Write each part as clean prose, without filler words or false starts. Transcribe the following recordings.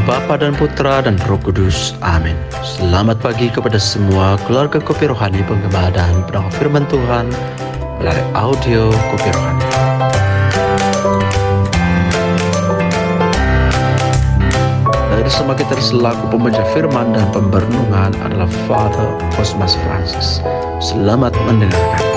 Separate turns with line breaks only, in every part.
Bapa dan Putra dan Roh Kudus. Amin. Selamat pagi kepada semua keluarga Kopi Rohani penggema dan pendengar firman Tuhan melalui audio Kopi Rohani. Dari sama kita selaku pembaca firman dan pemberenungan adalah Father Cosmas Francis. Selamat mendengarkan.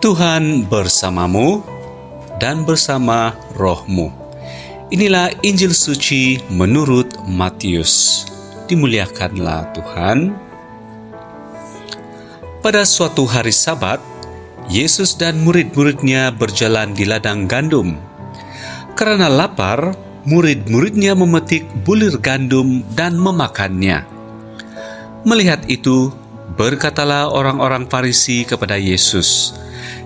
Tuhan bersamamu dan bersama rohmu. Inilah Injil suci menurut Matius. Dimuliakanlah Tuhan. Pada suatu hari Sabat, Yesus dan murid-muridnya berjalan di ladang gandum. Karena lapar, murid-muridnya memetik bulir gandum dan memakannya. Melihat itu, berkatalah orang-orang Farisi kepada Yesus,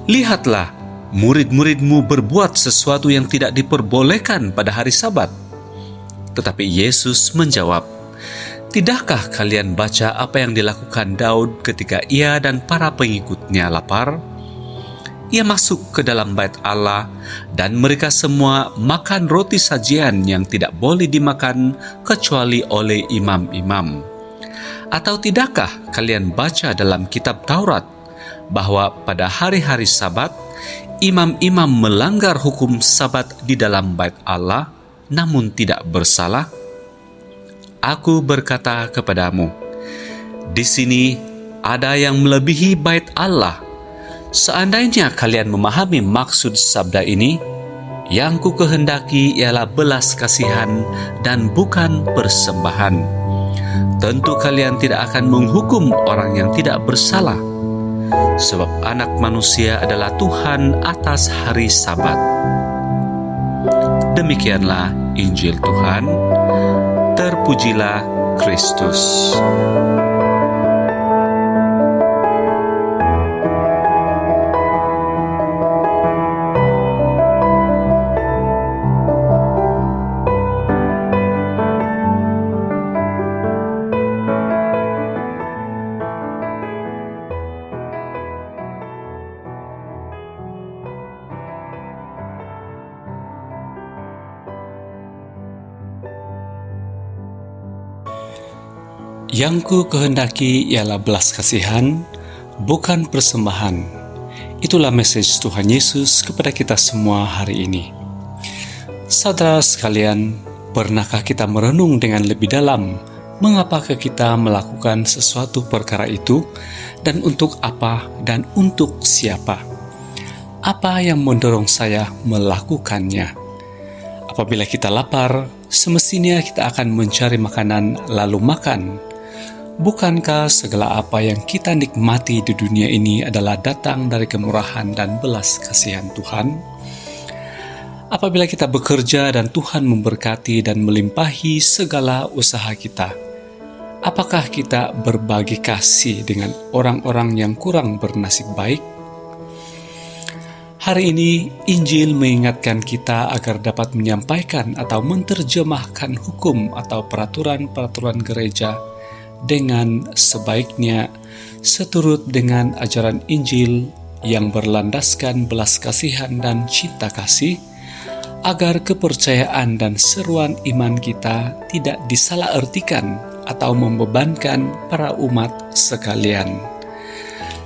"Lihatlah, murid-muridmu berbuat sesuatu yang tidak diperbolehkan pada hari Sabat." Tetapi Yesus menjawab, "Tidakkah kalian baca apa yang dilakukan Daud ketika ia dan para pengikutnya lapar? Ia masuk ke dalam bait Allah dan mereka semua makan roti sajian yang tidak boleh dimakan kecuali oleh imam-imam. Atau tidakkah kalian baca dalam kitab Taurat bahwa pada hari-hari Sabat, imam-imam melanggar hukum Sabat di dalam bait Allah, namun tidak bersalah? Aku berkata kepadamu, di sini ada yang melebihi bait Allah. Seandainya kalian memahami maksud sabda ini, yang ku kehendaki ialah belas kasihan dan bukan persembahan. Tentu kalian tidak akan menghukum orang yang tidak bersalah, sebab Anak Manusia adalah Tuhan atas hari Sabat." Demikianlah Injil Tuhan. Terpujilah Kristus. Yang ku kehendaki ialah belas kasihan, bukan persembahan. Itulah message Tuhan Yesus kepada kita semua hari ini. Saudara sekalian, pernahkah kita merenung dengan lebih dalam mengapakah kita melakukan sesuatu perkara itu, dan untuk apa dan untuk siapa? Apa yang mendorong saya melakukannya? Apabila kita lapar, semestinya kita akan mencari makanan lalu makan. Bukankah segala apa yang kita nikmati di dunia ini adalah datang dari kemurahan dan belas kasihan Tuhan? Apabila kita bekerja dan Tuhan memberkati dan melimpahi segala usaha kita, apakah kita berbagi kasih dengan orang-orang yang kurang bernasib baik? Hari ini, Injil mengingatkan kita agar dapat menyampaikan atau menerjemahkan hukum atau peraturan-peraturan gereja dengan sebaiknya, seturut dengan ajaran Injil yang berlandaskan belas kasihan dan cinta kasih, agar kepercayaan dan seruan iman kita tidak disalahartikan atau membebankan para umat sekalian.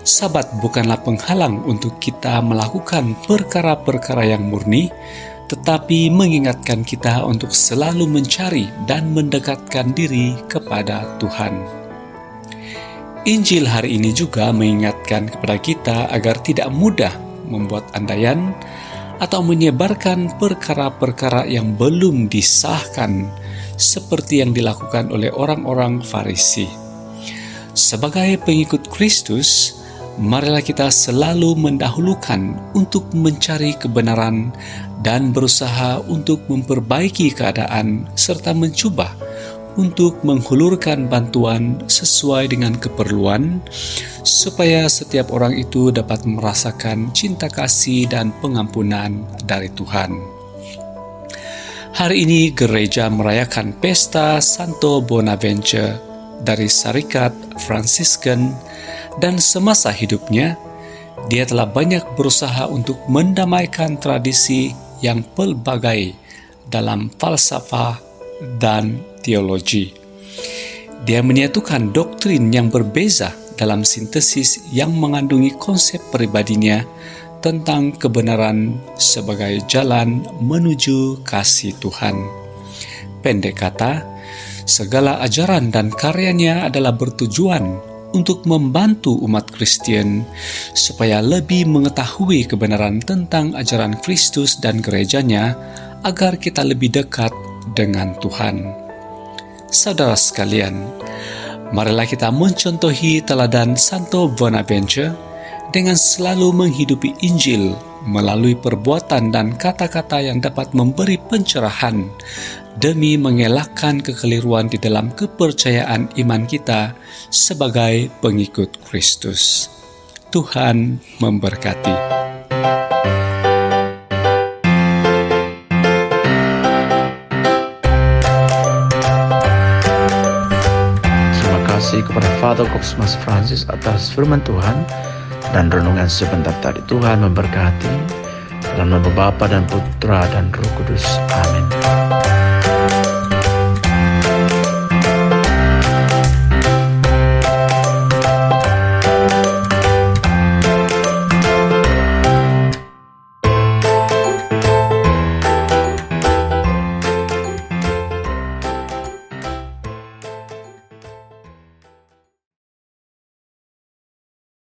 Sabat bukanlah penghalang untuk kita melakukan perkara-perkara yang murni, tetapi mengingatkan kita untuk selalu mencari dan mendekatkan diri kepada Tuhan. Injil hari ini juga mengingatkan kepada kita agar tidak mudah membuat andaian atau menyebarkan perkara-perkara yang belum disahkan, seperti yang dilakukan oleh orang-orang Farisi. Sebagai pengikut Kristus, marilah kita selalu mendahulukan untuk mencari kebenaran dan berusaha untuk memperbaiki keadaan serta mencoba untuk menghulurkan bantuan sesuai dengan keperluan, supaya setiap orang itu dapat merasakan cinta kasih dan pengampunan dari Tuhan. Hari ini gereja merayakan pesta Santo Bonaventure, dari Syarikat Fransisken, dan semasa hidupnya, dia telah banyak berusaha untuk mendamaikan tradisi yang pelbagai dalam falsafah dan teologi. Dia menyatukan doktrin yang berbeza dalam sintesis yang mengandungi konsep pribadinya tentang kebenaran sebagai jalan menuju kasih Tuhan. Pendek kata, segala ajaran dan karyanya adalah bertujuan untuk membantu umat Kristen supaya lebih mengetahui kebenaran tentang ajaran Kristus dan gerejanya agar kita lebih dekat dengan Tuhan. Saudara sekalian, marilah kita mencontohi teladan Santo Bonaventure dengan selalu menghidupi Injil melalui perbuatan dan kata-kata yang dapat memberi pencerahan demi mengelakkan kekeliruan di dalam kepercayaan iman kita sebagai pengikut Kristus. Tuhan memberkati.
Terima kasih kepada Father Cosmas Francis atas firman Tuhan dan renungan sebentar tadi. Tuhan memberkati dalam nama Bapa dan Putra dan Roh Kudus. Amin.